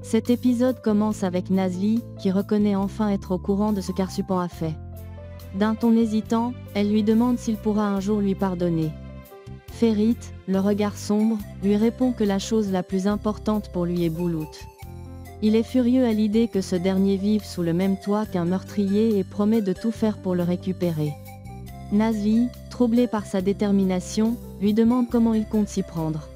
Cet épisode commence avec Nazli, qui reconnaît enfin être au courant de ce qu'Arsupan a fait. D'un ton hésitant, elle lui demande s'il pourra un jour lui pardonner. Ferit, le regard sombre, lui répond que la chose la plus importante pour lui est Boulout. Il est furieux à l'idée que ce dernier vive sous le même toit qu'un meurtrier et promet de tout faire pour le récupérer. Nazli, troublée par sa détermination, lui demande comment il compte s'y prendre.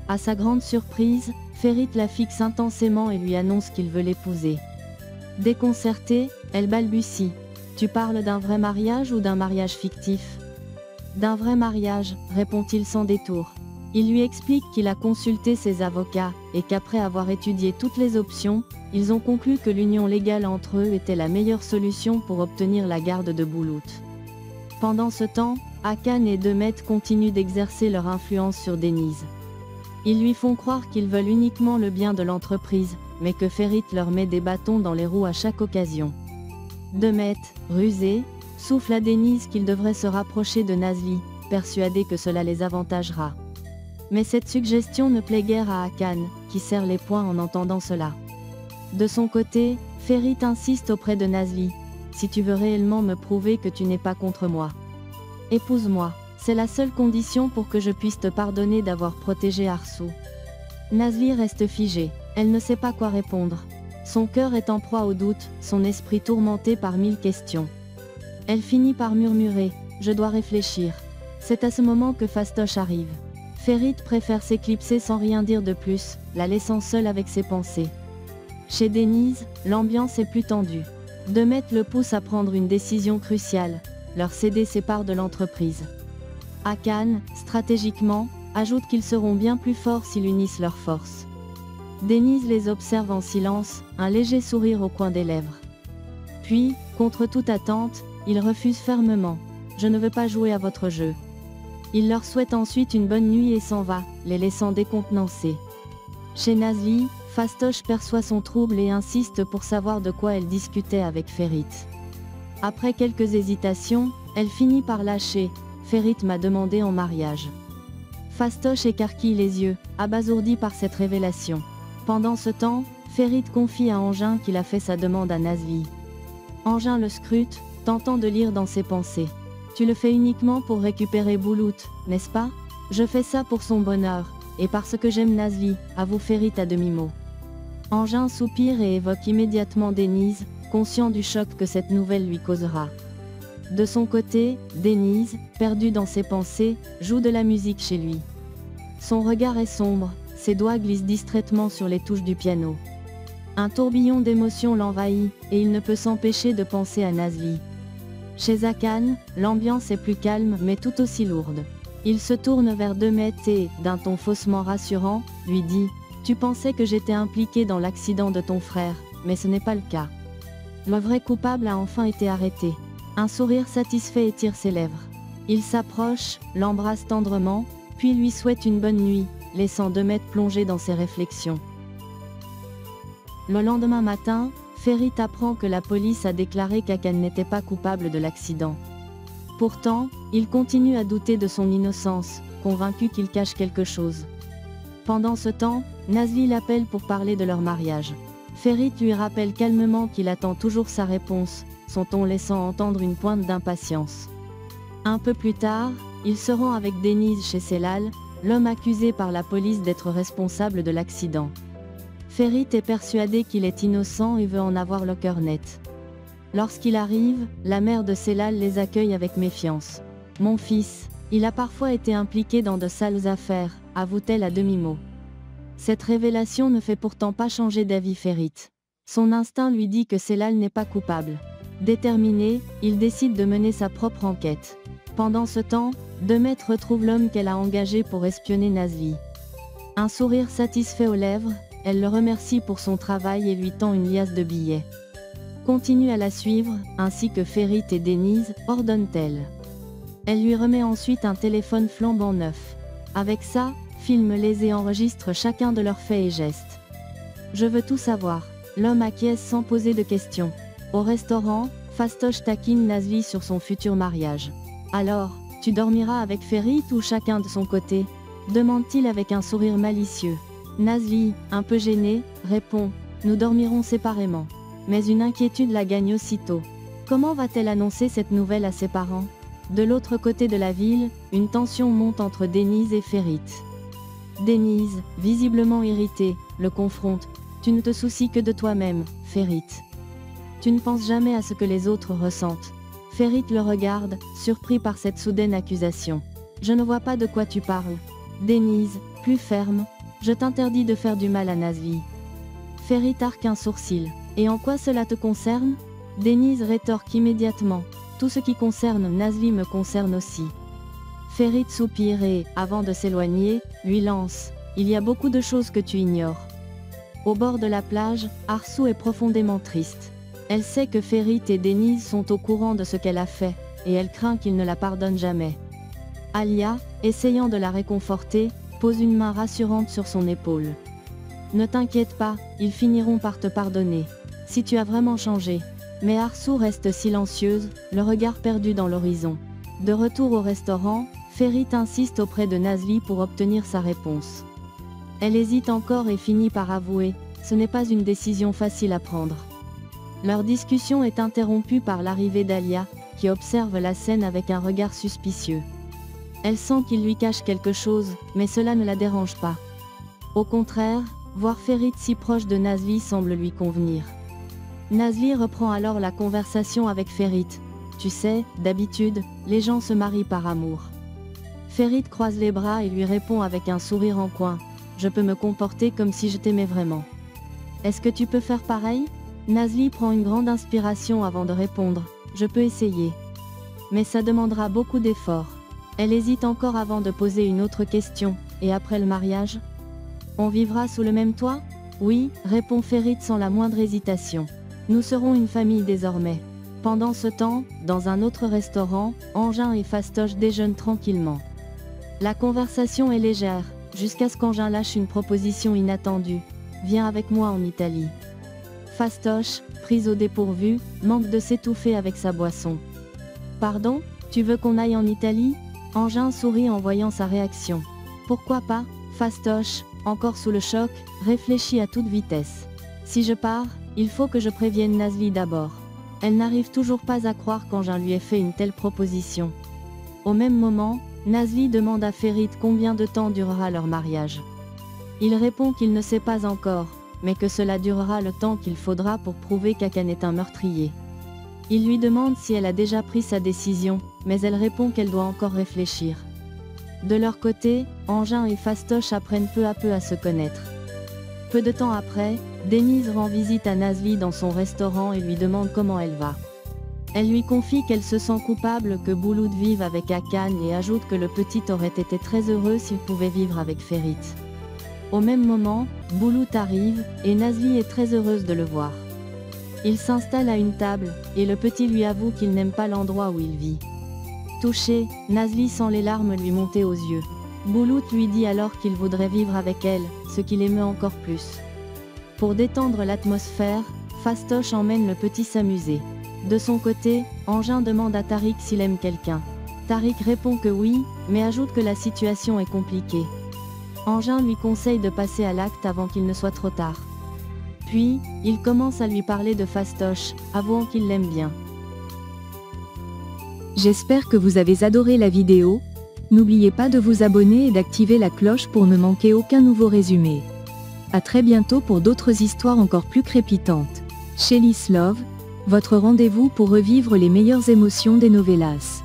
À sa grande surprise, Ferit la fixe intensément et lui annonce qu'il veut l'épouser. Déconcertée, elle balbutie. « Tu parles d'un vrai mariage ou d'un mariage fictif ?» « D'un vrai mariage, répond-il sans détour. Il lui explique qu'il a consulté ses avocats, et qu'après avoir étudié toutes les options, ils ont conclu que l'union légale entre eux était la meilleure solution pour obtenir la garde de Boulout. Pendant ce temps, Hakan et Demet continuent d'exercer leur influence sur Denise. Ils lui font croire qu'ils veulent uniquement le bien de l'entreprise, mais que Ferit leur met des bâtons dans les roues à chaque occasion. Demet, rusé, souffle à Denise qu'il devrait se rapprocher de Nazli, persuadé que cela les avantagera. Mais cette suggestion ne plaît guère à Hakan, qui serre les poings en entendant cela. De son côté, Ferit insiste auprès de Nazli. « Si tu veux réellement me prouver que tu n'es pas contre moi, épouse-moi. C'est la seule condition pour que je puisse te pardonner d'avoir protégé Arsu. » Nazli reste figée. Elle ne sait pas quoi répondre. Son cœur est en proie au doute, son esprit tourmenté par 1000 questions. Elle finit par murmurer « Je dois réfléchir ». C'est à ce moment que Fastoche arrive. Ferit préfère s'éclipser sans rien dire de plus, la laissant seule avec ses pensées. Chez Denise, l'ambiance est plus tendue. Demet le pousse à prendre une décision cruciale, leur céder ses parts de l'entreprise. Hakan, stratégiquement, ajoute qu'ils seront bien plus forts s'ils unissent leurs forces. Denise les observe en silence, un léger sourire au coin des lèvres. Puis, contre toute attente, il refuse fermement. « Je ne veux pas jouer à votre jeu. » Il leur souhaite ensuite une bonne nuit et s'en va, les laissant décontenancés. Chez Nazli, Fastoche perçoit son trouble et insiste pour savoir de quoi elle discutait avec Ferit. Après quelques hésitations, elle finit par lâcher « Ferit m'a demandé en mariage. » Fastoche écarquille les yeux, abasourdi par cette révélation. Pendant ce temps, Ferit confie à Angin qu'il a fait sa demande à Nazli. Angin le scrute, tentant de lire dans ses pensées. « Tu le fais uniquement pour récupérer Boulout, n'est-ce pas ? Je fais ça pour son bonheur, et parce que j'aime Nazli, » avoue Ferit à demi-mot. Angin soupire et évoque immédiatement Denise, conscient du choc que cette nouvelle lui causera. De son côté, Denise, perdue dans ses pensées, joue de la musique chez lui. Son regard est sombre, ses doigts glissent distraitement sur les touches du piano. Un tourbillon d'émotions l'envahit, et il ne peut s'empêcher de penser à Nazli. Chez Hakan, l'ambiance est plus calme mais tout aussi lourde. Il se tourne vers Demet et, d'un ton faussement rassurant, lui dit « Tu pensais que j'étais impliqué dans l'accident de ton frère, mais ce n'est pas le cas. Le vrai coupable a enfin été arrêté. » Un sourire satisfait étire ses lèvres. Il s'approche, l'embrasse tendrement, puis lui souhaite une bonne nuit, laissant Demet plonger dans ses réflexions. Le lendemain matin, Ferit apprend que la police a déclaré qu'Hakan n'était pas coupable de l'accident. Pourtant, il continue à douter de son innocence, convaincu qu'il cache quelque chose. Pendant ce temps, Nazli l'appelle pour parler de leur mariage. Ferit lui rappelle calmement qu'il attend toujours sa réponse, son ton laissant entendre une pointe d'impatience. Un peu plus tard, il se rend avec Denise chez Celal, l'homme accusé par la police d'être responsable de l'accident. Ferit est persuadé qu'il est innocent et veut en avoir le cœur net. Lorsqu'il arrive, la mère de Celal les accueille avec méfiance. « Mon fils, il a parfois été impliqué dans de sales affaires », avoue-t-elle à demi-mot. Cette révélation ne fait pourtant pas changer d'avis Ferit. Son instinct lui dit que Celal n'est pas coupable. Déterminé, il décide de mener sa propre enquête. Pendant ce temps, Demet retrouve l'homme qu'elle a engagé pour espionner Nazli. Un sourire satisfait aux lèvres, elle le remercie pour son travail et lui tend une liasse de billets. Continue à la suivre, ainsi que Ferit et Denise, ordonne-t-elle. Elle lui remet ensuite un téléphone flambant neuf. Avec ça, filme-les et enregistre chacun de leurs faits et gestes. « Je veux tout savoir », l'homme acquiesce sans poser de questions. Au restaurant, Fastoche taquine Nazli sur son futur mariage. « Alors, tu dormiras avec Ferit ou chacun de son côté ?» demande-t-il avec un sourire malicieux. Nazli, un peu gênée, répond, nous dormirons séparément. Mais une inquiétude la gagne aussitôt. Comment va-t-elle annoncer cette nouvelle à ses parents? De l'autre côté de la ville, une tension monte entre Denise et Ferit. Denise, visiblement irritée, le confronte. Tu ne te soucies que de toi-même, Ferit. Tu ne penses jamais à ce que les autres ressentent. Ferit le regarde, surpris par cette soudaine accusation. Je ne vois pas de quoi tu parles. Denise, plus ferme. Je t'interdis de faire du mal à Nazli. Ferit arque un sourcil. Et en quoi cela te concerne? Denise rétorque immédiatement. Tout ce qui concerne Nazli me concerne aussi. Ferit soupire et, avant de s'éloigner, lui lance. Il y a beaucoup de choses que tu ignores. Au bord de la plage, Arsu est profondément triste. Elle sait que Ferit et Denise sont au courant de ce qu'elle a fait, et elle craint qu'ils ne la pardonnent jamais. Alia, essayant de la réconforter, pose une main rassurante sur son épaule. Ne t'inquiète pas, ils finiront par te pardonner. Si tu as vraiment changé. Mais Arsu reste silencieuse, le regard perdu dans l'horizon. De retour au restaurant, Ferit insiste auprès de Nazli pour obtenir sa réponse. Elle hésite encore et finit par avouer, ce n'est pas une décision facile à prendre. Leur discussion est interrompue par l'arrivée d'Alia, qui observe la scène avec un regard suspicieux. Elle sent qu'il lui cache quelque chose, mais cela ne la dérange pas. Au contraire, voir Ferit si proche de Nazli semble lui convenir. Nazli reprend alors la conversation avec Ferit. Tu sais, d'habitude, les gens se marient par amour. Ferit croise les bras et lui répond avec un sourire en coin. Je peux me comporter comme si je t'aimais vraiment. Est-ce que tu peux faire pareil? Nazli prend une grande inspiration avant de répondre. Je peux essayer. Mais ça demandera beaucoup d'efforts. Elle hésite encore avant de poser une autre question. Et après le mariage? On vivra sous le même toit? Oui, répond Ferit sans la moindre hésitation. Nous serons une famille désormais. Pendant ce temps, dans un autre restaurant, Engin et Fastoche déjeunent tranquillement. La conversation est légère, jusqu'à ce qu'Engin lâche une proposition inattendue. Viens avec moi en Italie. Fastoche, prise au dépourvu, manque de s'étouffer avec sa boisson. Pardon, tu veux qu'on aille en Italie? Engin sourit en voyant sa réaction. Pourquoi pas? Fastoche, encore sous le choc, réfléchit à toute vitesse. Si je pars, il faut que je prévienne Nazli d'abord. Elle n'arrive toujours pas à croire qu'Engin lui ait fait une telle proposition. Au même moment, Nazli demande à Ferit combien de temps durera leur mariage. Il répond qu'il ne sait pas encore, mais que cela durera le temps qu'il faudra pour prouver qu'Akan est un meurtrier. Il lui demande si elle a déjà pris sa décision, mais elle répond qu'elle doit encore réfléchir. De leur côté, Engin et Fastoche apprennent peu à peu à se connaître. Peu de temps après, Denise rend visite à Nazli dans son restaurant et lui demande comment elle va. Elle lui confie qu'elle se sent coupable que Bouloud vive avec Akan et ajoute que le petit aurait été très heureux s'il pouvait vivre avec Ferit. Au même moment, Bouloud arrive, et Nazli est très heureuse de le voir. Il s'installe à une table, et le petit lui avoue qu'il n'aime pas l'endroit où il vit. Touché, Nazli sent les larmes lui monter aux yeux. Bouloud lui dit alors qu'il voudrait vivre avec elle, ce qui l'émeut encore plus. Pour détendre l'atmosphère, Fastoche emmène le petit s'amuser. De son côté, Engin demande à Tariq s'il aime quelqu'un. Tariq répond que oui, mais ajoute que la situation est compliquée. Engin lui conseille de passer à l'acte avant qu'il ne soit trop tard. Puis, il commence à lui parler de Fastoche, avouant qu'il l'aime bien. J'espère que vous avez adoré la vidéo. N'oubliez pas de vous abonner et d'activer la cloche pour ne manquer aucun nouveau résumé. A très bientôt pour d'autres histoires encore plus crépitantes. Chez Love, votre rendez-vous pour revivre les meilleures émotions des novellas.